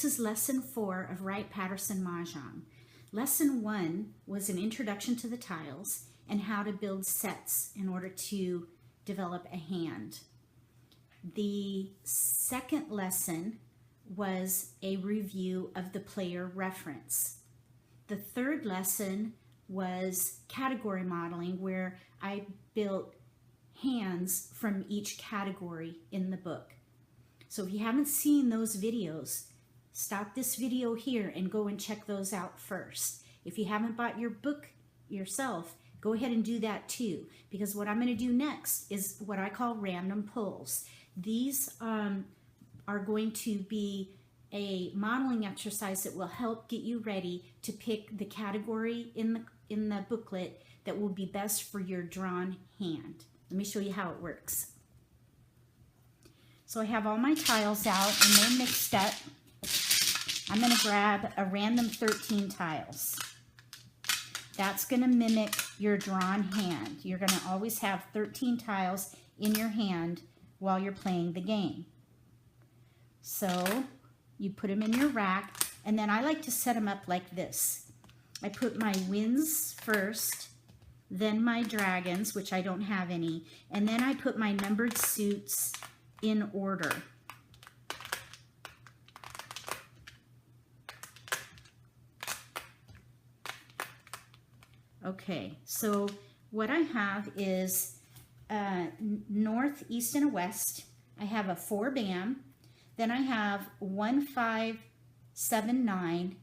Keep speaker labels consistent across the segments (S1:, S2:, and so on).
S1: This is lesson 4 of Wright-Patterson Mah Jongg. Lesson 1 was an introduction to the tiles and how to build sets in order to develop a hand. The second lesson was a review of the player reference. The third lesson was category modeling, where I built hands from each category in the book. So if you haven't seen those videos, stop this video here and go and check those out first. If you haven't bought your book yourself, go ahead and do that too, because what I'm going to do next is what I call random pulls. These are going to be a modeling exercise that will help get you ready to pick the category in the booklet that will be best for your drawn hand. Let me show you how it works. So I have all my tiles out and they're mixed up. I'm going to grab a random 13 tiles. That's going to mimic your drawn hand. You're going to always have 13 tiles in your hand while you're playing the game. So you put them in your rack, and then I like to set them up like this. I put my winds first, then my dragons, which I don't have any, and then I put my numbered suits in order. Okay, so what I have is north, east, and a west. I have a 4-bam. Then I have 1, 5, 7, 9.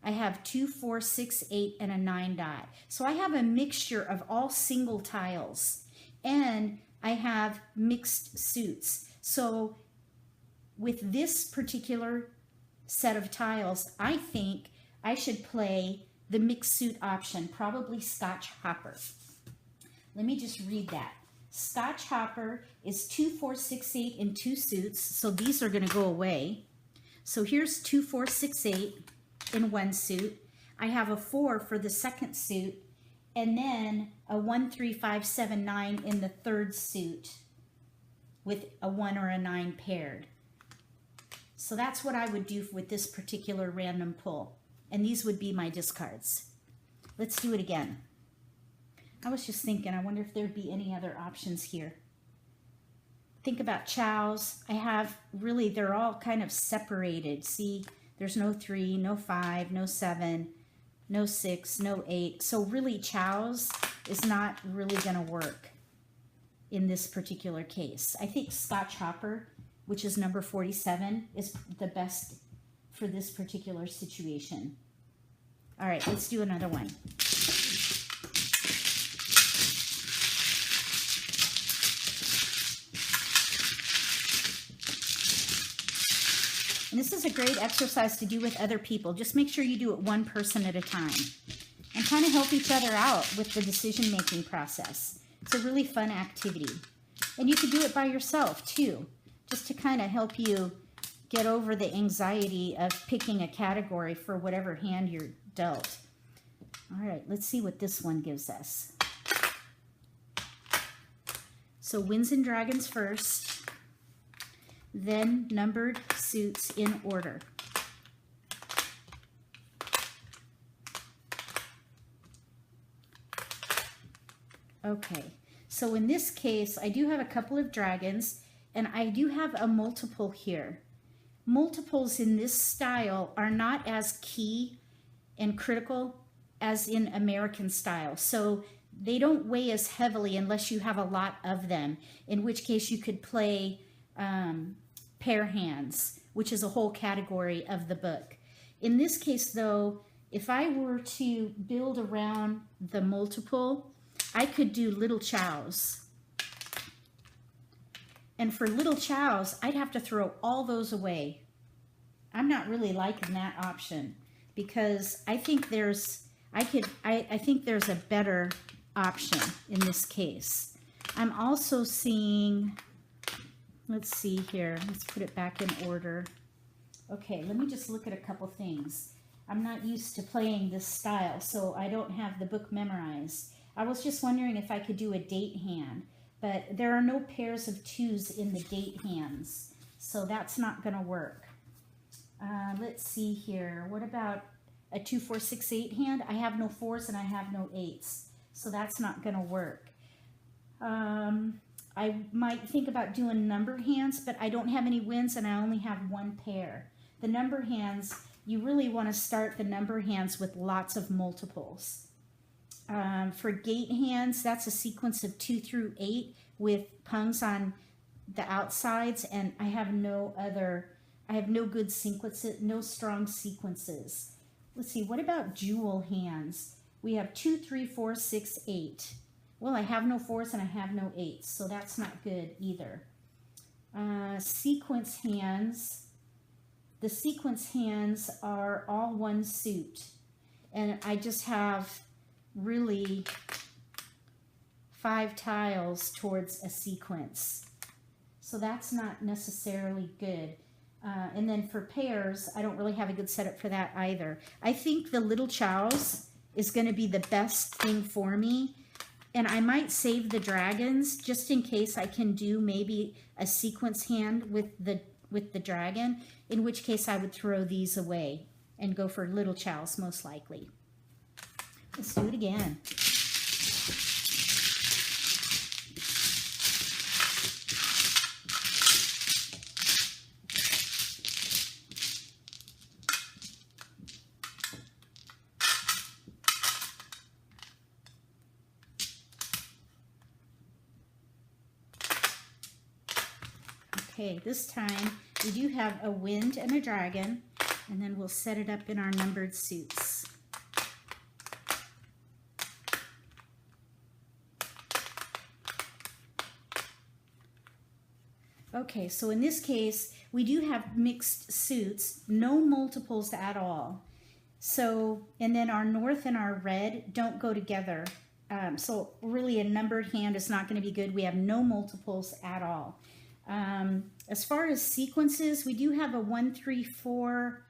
S1: I have 2, 4, 6, 8, and a 9 dot. So I have a mixture of all single tiles, and I have mixed suits. So with this particular set of tiles, I think I should play the mixed suit option, probably Scotch Hopper. Let me just read that. Scotch Hopper is 2, 4, 6, 8 in 2 suits, so these are going to go away. So here's 2, 4, 6, 8 in 1 suit. I have a 4 for the second suit, and then a 1, 3, 5, 7, 9 in the third suit with a 1 or a 9 paired. So that's what I would do with this particular random pull. And these would be my discards. Let's do it again. I was just thinking, I wonder if there'd be any other options here. Think about chows. I have, really, they're all kind of separated. See, there's no 3, no 5, no 7, no 6, no 8. So really, chows is not really going to work in this particular case. I think Scotch Hopper, which is number 47, is the best for this particular situation. All right, let's do another one. And this is a great exercise to do with other people. Just make sure you do it one person at a time and kind of help each other out with the decision-making process. It's a really fun activity. And you can do it by yourself too, just to kind of help you get over the anxiety of picking a category for whatever hand you're dealt. All right, let's see what this one gives us. So winds and dragons first, then numbered suits in order. Okay, so in this case, I do have a couple of dragons, and I do have a multiple here. Multiples in this style are not as key and critical as in American style. So they don't weigh as heavily unless you have a lot of them, in which case you could play pair hands, which is a whole category of the book. In this case, though, if I were to build around the multiple, I could do little chows. And for little chows, I'd have to throw all those away. I'm not really liking that option because I think there's I think there's a better option in this case. I'm also seeing, let's see here, let's put it back in order. Okay, let me just look at a couple things. I'm not used to playing this style, so I don't have the book memorized. I was just wondering if I could do a date hand, but there are no pairs of 2s in the date hands, so that's not going to work. Let's see here. What about a 2, 4, 6, 8 hand? I have no 4s and I have no 8s. So that's not going to work. I might think about doing number hands, but I don't have any wins and I only have 1 pair. The number hands, you really want to start the number hands with lots of multiples. For gate hands, that's a sequence of 2 through 8 with pungs on the outsides, and I have no good sequences, no strong sequences. Let's see, what about jewel hands? We have 2, 3, 4, 6, 8. Well, I have no 4s and I have no 8s, so that's not good either. Sequence hands. The sequence hands are all 1 suit, and I just have really 5 tiles towards a sequence. So that's not necessarily good. And then for pairs, I don't really have a good setup for that either. I think the little chows is going to be the best thing for me. And I might save the dragons just in case I can do maybe a sequence hand with the dragon, in which case I would throw these away and go for little chows most likely. Let's do it again. Okay, this time we do have a wind and a dragon, and then we'll set it up in our numbered suits. Okay, so in this case, we do have mixed suits, no multiples at all. So, and then our north and our red don't go together. So really a numbered hand is not going to be good. We have no multiples at all. As far as sequences, we do have a 1, 3, 4.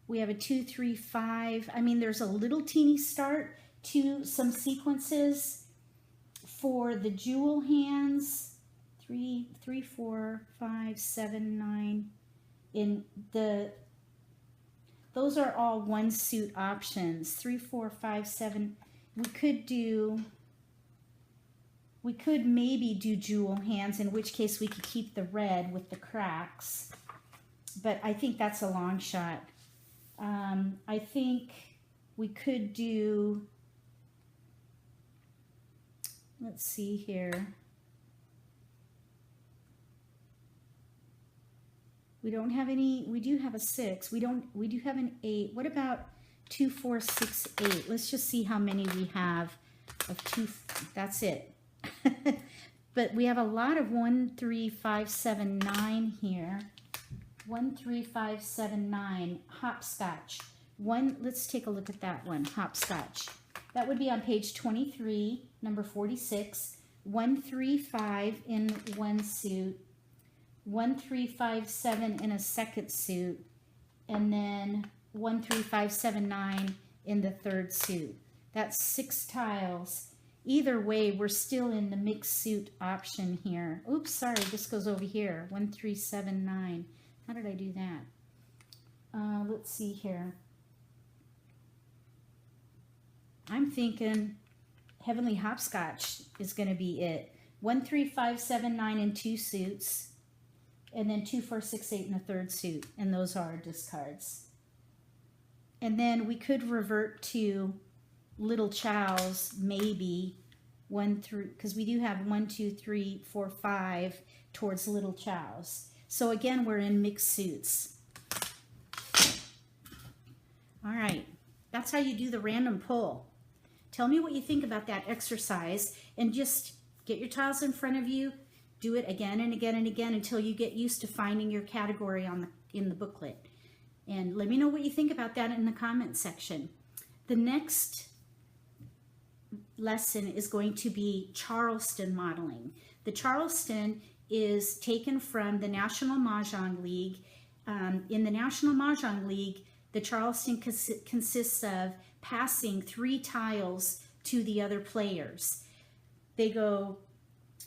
S1: We have a 2, 3, 5. I mean, there's a little teeny start to some sequences. For the jewel hands, 3, 4, 5, 7, 9. Those are all 1 suit options. 3, 4, 5, 7. We could maybe do jewel hands, in which case we could keep the red with the cracks. But I think that's a long shot. I think we could do, let's see here. We don't have any, we do have a 6. We do have an 8. What about 2, 4, 6, 8? Let's just see how many we have of 2. That's it. But we have a lot of 1, 3, 5, 7, 9 here. 1, 3, 5, 7, 9. Hopscotch. Let's take a look at that one. Hopscotch. That would be on page 23, number 46. 1, 3, 5 in 1 suit. 1, 3, 5, 7 in a second suit. And then 1, 3, 5, 7, 9 in the third suit. That's 6 tiles. Either way, we're still in the mixed suit option here. Oops, sorry, this goes over here. 1, 3, 7, 9. How did I do that? Let's see here. I'm thinking Heavenly Hopscotch is going to be it. 1, 3, 5, 7, 9 in 2 suits. And then 2, 4, 6, 8 in a third suit. And those are our discards. And then we could revert to little chows, maybe 1 through, because we do have 1, 2, 3, 4, 5 towards little chows. So again, we're in mixed suits. All right, that's how you do the random pull. Tell me what you think about that exercise, and just get your tiles in front of you. Do it again and again and again until you get used to finding your category in the booklet. And let me know what you think about that in the comment section. The next lesson is going to be Charleston modeling. The Charleston is taken from the National Mahjong League. In the National Mahjong League, the Charleston consists of passing 3 tiles to the other players. They go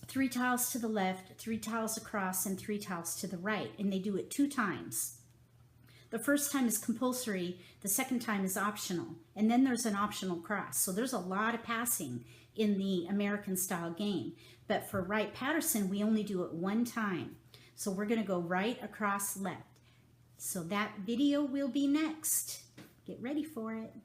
S1: 3 tiles to the left, 3 tiles across, and 3 tiles to the right, and they do it 2 times. The first time is compulsory, the second time is optional, and then there's an optional cross. So there's a lot of passing in the American style game. But for Wright-Patterson, we only do it one time. So we're going to go right, across, left. So that video will be next. Get ready for it.